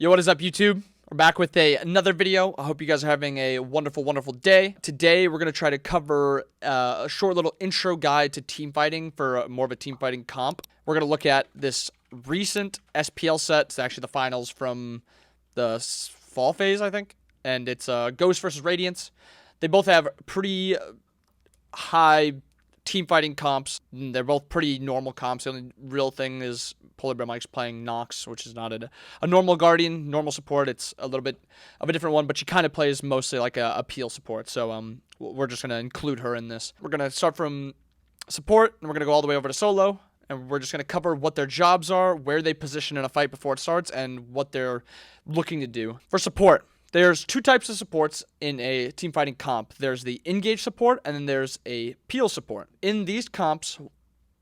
Yo, what is up, YouTube? We're back with another video. I hope you guys are having a wonderful, wonderful day. Today, we're going to try to cover a short little intro guide to team fighting for more of a team fighting comp. We're going to look at this recent SPL set. It's actually the finals from the fall phase, I think. And it's Ghost versus Radiance. They both have pretty high team fighting comps. They're both pretty normal comps. The only real thing is Polar Bear Mike's playing Nox, which is not a normal Guardian, normal support. It's a little bit of a different one, but she kind of plays mostly like a peel support. So we're just going to include her in this. We're going to start from support, and we're going to go all the way over to solo, and we're just going to cover what their jobs are, where they position in a fight before it starts, and what they're looking to do. For support, there's two types of supports in a team fighting comp. There's the engage support, and then there's a peel support. In these comps,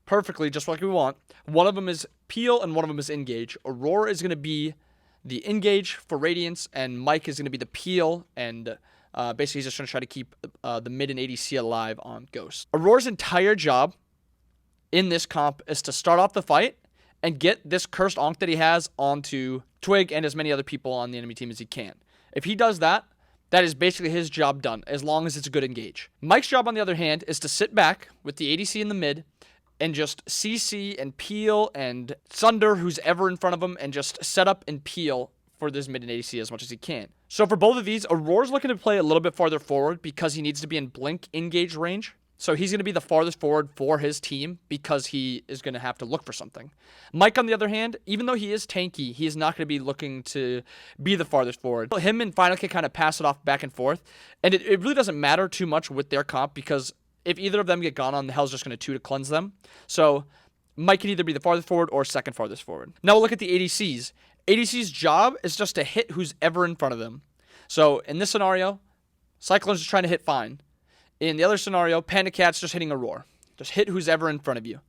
perfectly, just like we want, one of them is peel and one of them is engage. Aurora is going to be the engage for Radiance, and Mike is going to be the peel, and basically he's just going to try to keep the mid and ADC alive on Ghost. Aurora's entire job in this comp is to start off the fight and get this cursed Onk that he has onto Twig and as many other people on the enemy team as he can. If he does that, that is basically his job done, as long as it's a good engage. Mike's job, on the other hand, is to sit back with the ADC in the mid and just CC and peel and sunder who's ever in front of him and just set up and peel for this mid and ADC as much as he can. So for both of these, Aurora's looking to play a little bit farther forward because he needs to be in blink engage range. So he's going to be the farthest forward for his team because he is going to have to look for something. Mike, on the other hand, even though he is tanky, he is not going to be looking to be the farthest forward. Him and Final can kind of pass it off back and forth. And it really doesn't matter too much with their comp because if either of them get gone on, the Hell's just going to 2 to cleanse them. So Mike can either be the farthest forward or second farthest forward. Now we'll look at the ADCs. ADC's job is just to hit who's ever in front of them. So in this scenario, Cyclone's just trying to hit Fine. In the other scenario, Panda Cat's just hitting a roar. Just hit who's ever in front of you.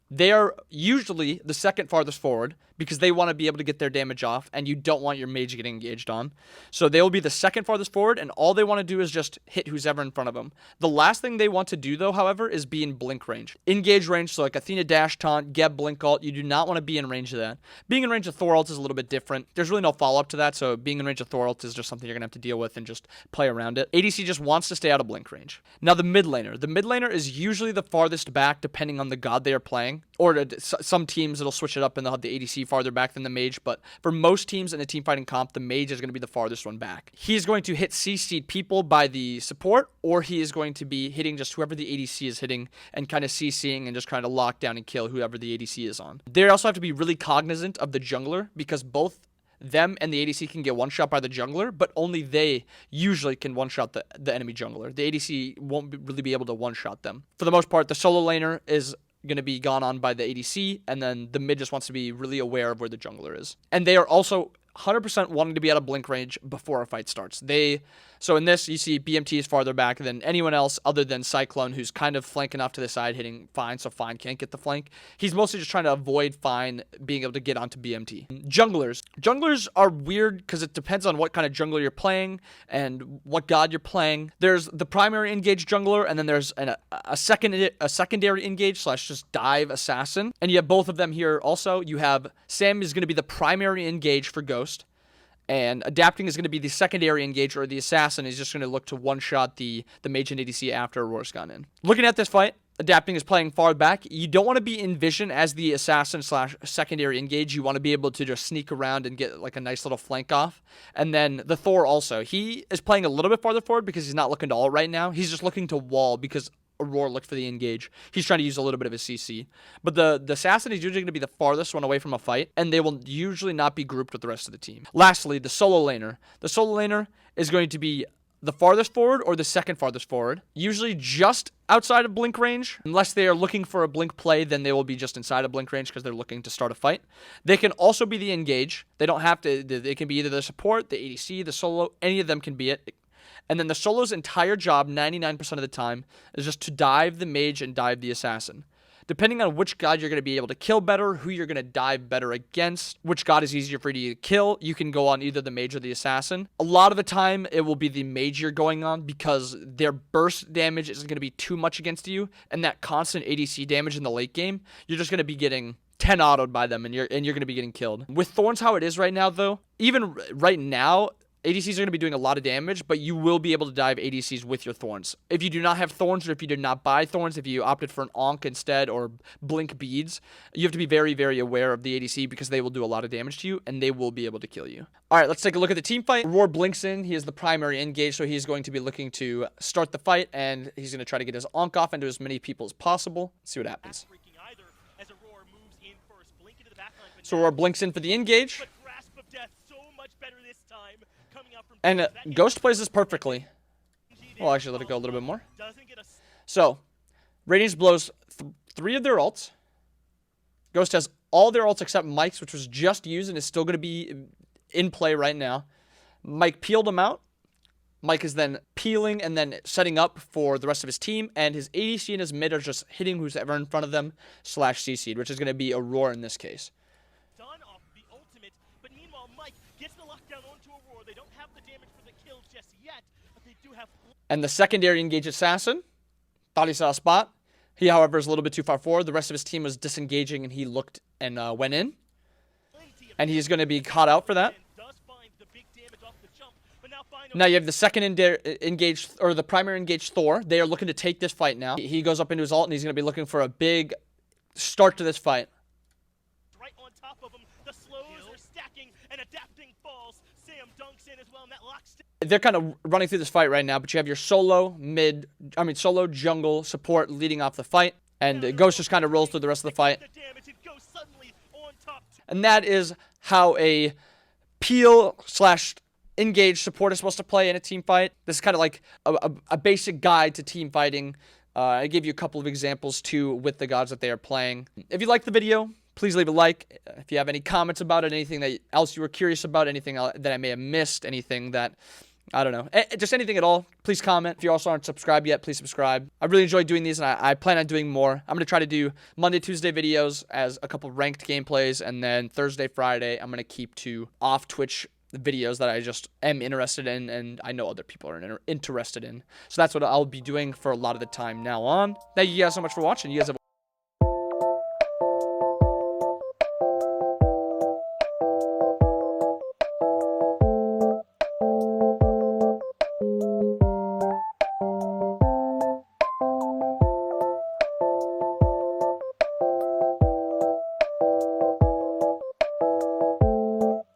They are usually the second farthest forward because they want to be able to get their damage off, and you don't want your mage getting engaged on. So they will be the second farthest forward, and all they want to do is just hit who's ever in front of them. The last thing they want to do, though, however, is be in blink range. Engage range, so like Athena dash taunt, Geb blink ult, you do not want to be in range of that. Being in range of Thor ult is a little bit different. There's really no follow-up to that, so being in range of Thor ult is just something you're going to have to deal with and just play around it. ADC just wants to stay out of blink range. Now the mid laner. The mid laner is usually the farthest back depending on the god they are playing. Or some teams, it'll switch it up and they'll have the ADC farther back than the mage. But for most teams in a team fighting comp, the mage is going to be the farthest one back. He's going to hit CC'd people by the support, or he is going to be hitting just whoever the ADC is hitting and kind of CCing and just trying to lock down and kill whoever the ADC is on. They also have to be really cognizant of the jungler because both them and the ADC can get one-shot by the jungler, but only they usually can one-shot the enemy jungler. The ADC won't really be able to one-shot them. For the most part, the solo laner is going to be gone on by the ADC, and then the mid just wants to be really aware of where the jungler is. And they are also 100% wanting to be out of blink range before a fight starts. So in this, you see BMT is farther back than anyone else other than Cyclone, who's kind of flanking off to the side, hitting Fine, so Fine can't get the flank. He's mostly just trying to avoid Fine being able to get onto BMT. Junglers. Junglers are weird because it depends on what kind of jungler you're playing and what god you're playing. There's the primary engage jungler, and then there's a secondary engage / just dive assassin. And you have both of them here also. You have Sam is going to be the primary engage for Ghost. And adapting is going to be the secondary engage, or the assassin is just going to look to one-shot the mage and ADC after Aurora's gone in. Looking at this fight, adapting is playing far back. You don't want to be in vision as the assassin / secondary engage. You want to be able to just sneak around and get like a nice little flank off. And then the Thor also. He is playing a little bit farther forward because he's not looking to ult right now. He's just looking to wall because Aurora looked for the engage. He's trying to use a little bit of his CC. But the assassin is usually going to be the farthest one away from a fight, and they will usually not be grouped with the rest of the team. Lastly, the solo laner. The solo laner is going to be the farthest forward or the second farthest forward, usually just outside of blink range. Unless they are looking for a blink play, then they will be just inside of blink range because they're looking to start a fight. They can also be the engage. They don't have to. They can be either the support, the ADC, the solo. Any of them can be it. And then the solo's entire job, 99% of the time, is just to dive the mage and dive the assassin. Depending on which god you're going to be able to kill better, who you're going to dive better against, which god is easier for you to kill, you can go on either the mage or the assassin. A lot of the time, it will be the mage you're going on because their burst damage isn't going to be too much against you, and that constant ADC damage in the late game, you're just going to be getting 10 autoed by them, and you're going to be getting killed. With Thorns how it is right now, though, even right now, ADCs are going to be doing a lot of damage, but you will be able to dive ADCs with your Thorns. If you do not have Thorns, or if you did not buy Thorns, if you opted for an Onk instead, or Blink Beads, you have to be very, very aware of the ADC, because they will do a lot of damage to you, and they will be able to kill you. Alright, let's take a look at the team fight. Roar blinks in. He is the primary engage, so he's going to be looking to start the fight, and he's going to try to get his Onk off into as many people as possible. Let's see what happens. So Roar blinks in for the engage. And Ghost plays this perfectly. Well, actually, let it go a little bit more. So, Radiance blows 3 of their ults. Ghost has all their ults except Mike's, which was just used and is still going to be in play right now. Mike peeled him out. Mike is then peeling and then setting up for the rest of his team. And his ADC and his mid are just hitting who's ever in front of them / CC'd, which is going to be Aurora in this case. And the secondary engage assassin thought he saw a spot. He, however, is a little bit too far forward. The rest of his team was disengaging, and he looked and went in. And he's going to be caught out for that. Now you have the second engage, or the primary engaged Thor. They are looking to take this fight now. He goes up into his ult, and he's going to be looking for a big start to this fight. Right on top of him, the slows are stacking, and adapting falls. Sam dunks in as well, and that locks. They're kind of running through this fight right now, but you have your solo jungle support leading off the fight, and Ghost just kind of rolls through the rest of the fight. And that is how a peel / engage support is supposed to play in a team fight. This is kind of like a basic guide to team fighting. I gave you a couple of examples too with the gods that they are playing. If you liked the video, please leave a like. If you have any comments about it, anything else you were curious about, anything that I may have missed, anything that, I don't know, just anything at all, please comment. If you also aren't subscribed yet, please subscribe. I really enjoy doing these, and I plan on doing more. I'm going to try to do Monday, Tuesday videos as a couple ranked gameplays, and then Thursday, Friday, I'm going to keep to off-Twitch videos that I just am interested in, and I know other people are interested in. So that's what I'll be doing for a lot of the time now on. Thank you guys so much for watching. You guys have